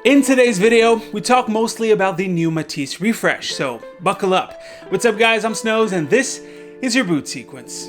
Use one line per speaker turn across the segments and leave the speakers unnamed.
In today's video, we talk mostly about the new Matisse refresh, so buckle up. What's up guys, I'm Snows and this is your boot sequence.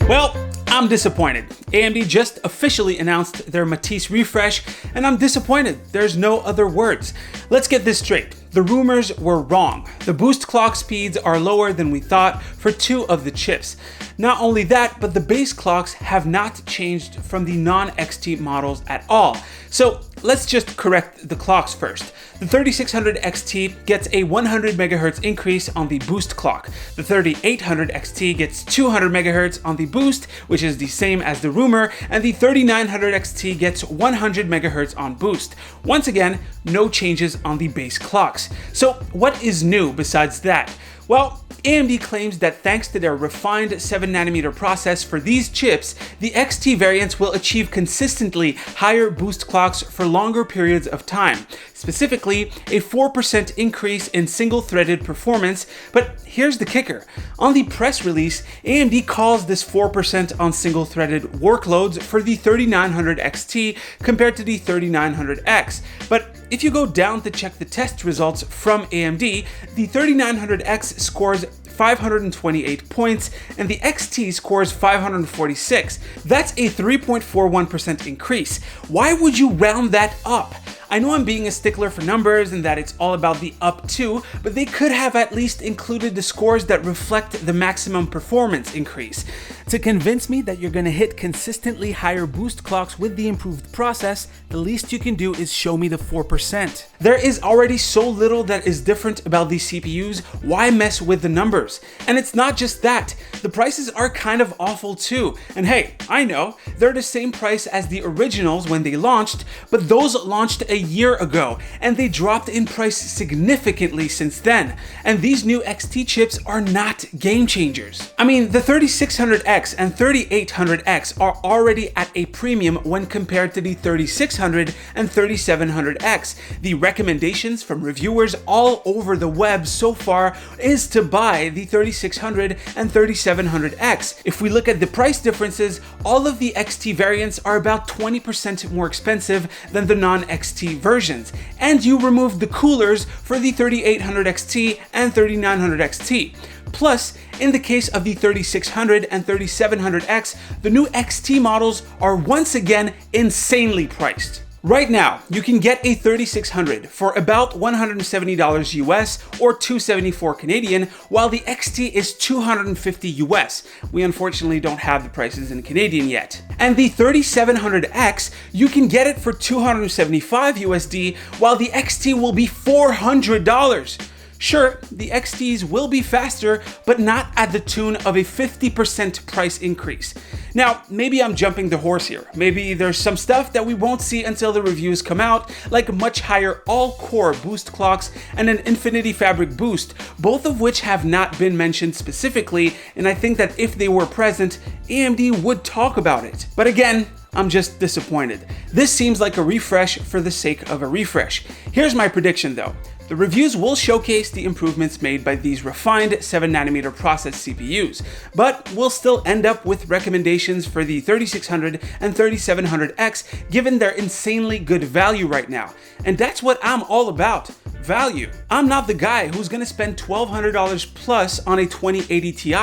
Well, I'm disappointed. AMD just officially announced their Matisse refresh, and I'm disappointed. There's no other words. Let's get this straight. The rumors were wrong. The boost clock speeds are lower than we thought for two of the chips. Not only that, but the base clocks have not changed from the non-XT models at all. So let's just correct the clocks first. The 3600XT gets a 100 MHz increase on the boost clock. The 3800XT gets 200 MHz on the boost, which is the same as the rumor, and the 3900XT gets 100 MHz on boost. Once again, no changes on the base clocks. So what is new besides that? Well, AMD claims that thanks to their refined 7nm process for these chips, the XT variants will achieve consistently higher boost clocks for longer periods of time, specifically a 4% increase in single-threaded performance. But here's the kicker. On the press release, AMD calls this 4% on single-threaded workloads for the 3900XT compared to the 3900X. But if you go down to check the test results from AMD, the 3900X scores 528 points and the XT scores 546. That's a 3.41% increase. Why would you round that up? I know I'm being a stickler for numbers and that it's all about the up to, but they could have at least included the scores that reflect the maximum performance increase. To convince me that you're gonna hit consistently higher boost clocks with the improved process, the least you can do is show me the 4%. There is already so little that is different about these CPUs, why mess with the numbers? And it's not just that, the prices are kind of awful too. And hey, I know, they're the same price as the originals when they launched, but those launched a year ago, and they dropped in price significantly since then. And these new XT chips are not game changers. I mean, the 3600X and 3800X are already at a premium when compared to the 3600 and 3700X. The recommendations from reviewers all over the web so far is to buy the 3600 and 3700X. If we look at the price differences, all of the XT variants are about 20% more expensive than the non-XT versions, and you remove the coolers for the 3800XT and 3900XT. Plus, in the case of the 3600 and 3700X, the new XT models are once again insanely priced. Right now, you can get a 3600 for about $170 US or $274 Canadian, while the XT is $250 US. We unfortunately don't have the prices in Canadian yet. And the 3700X, you can get it for $275 USD, while the XT will be $400. Sure, the XTs will be faster, but not at the tune of a 50% price increase. Now, maybe I'm jumping the horse here. Maybe there's some stuff that we won't see until the reviews come out, like much higher all-core boost clocks and an Infinity Fabric boost, both of which have not been mentioned specifically, and I think that if they were present, AMD would talk about it. But again, I'm just disappointed. This seems like a refresh for the sake of a refresh. Here's my prediction though. The reviews will showcase the improvements made by these refined 7nm process CPUs, but we'll still end up with recommendations for the 3600 and 3700X given their insanely good value right now. And that's what I'm all about. Value. I'm not the guy who's gonna spend $1,200 plus on a 2080 Ti,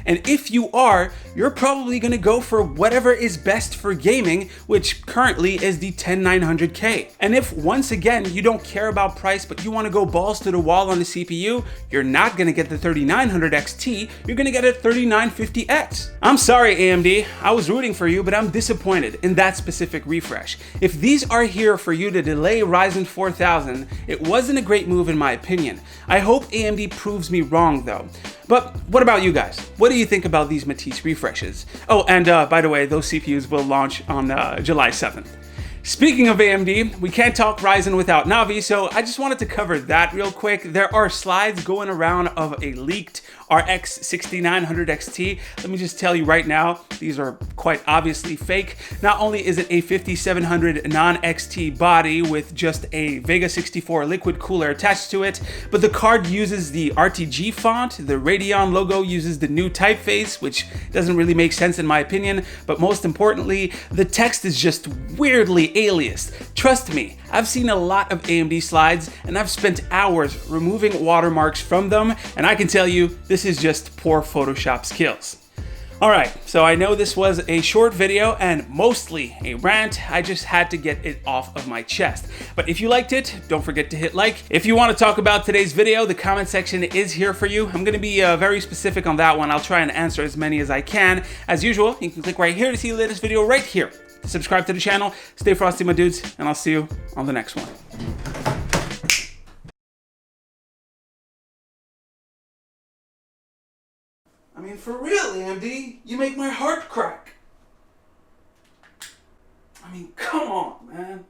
and if you are, you're probably gonna go for whatever is best for gaming, which currently is the 10900K. And if once again you don't care about price but you want to go balls to the wall on the CPU, you're not gonna get the 3900XT, you're gonna get a 3950X. I'm sorry AMD, I was rooting for you, but I'm disappointed in that specific refresh. If these are here for you to delay Ryzen 4000, it wasn't a great move in my opinion. I hope AMD proves me wrong though. But what about you guys? What do you think about these Matisse refreshes? Oh, and by the way, those CPUs will launch on July 7th. Speaking of AMD, we can't talk Ryzen without Navi, so I just wanted to cover that real quick. There are slides going around of a leaked RX 6900XT. Let me just tell you right now, these are quite obviously fake. Not only is it a 5700 non-XT body with just a Vega 64 liquid cooler attached to it, but the card uses the RTG font, the Radeon logo uses the new typeface, which doesn't really make sense in my opinion, but most importantly, the text is just weirdly aliased. Trust me, I've seen a lot of AMD slides and I've spent hours removing watermarks from them, and I can tell you, this is just poor Photoshop skills. Alright, so I know this was a short video and mostly a rant. I just had to get it off of my chest. But if you liked it, don't forget to hit like. If you want to talk about today's video, the comment section is here for you. I'm going to be very specific on that one. I'll try and answer as many as I can. As usual, you can click right here to see the latest video right here. Subscribe to the channel. Stay frosty, my dudes, and I'll see you on the next one. I mean, for real, AMD, you make my heart crack. I mean, come on, man.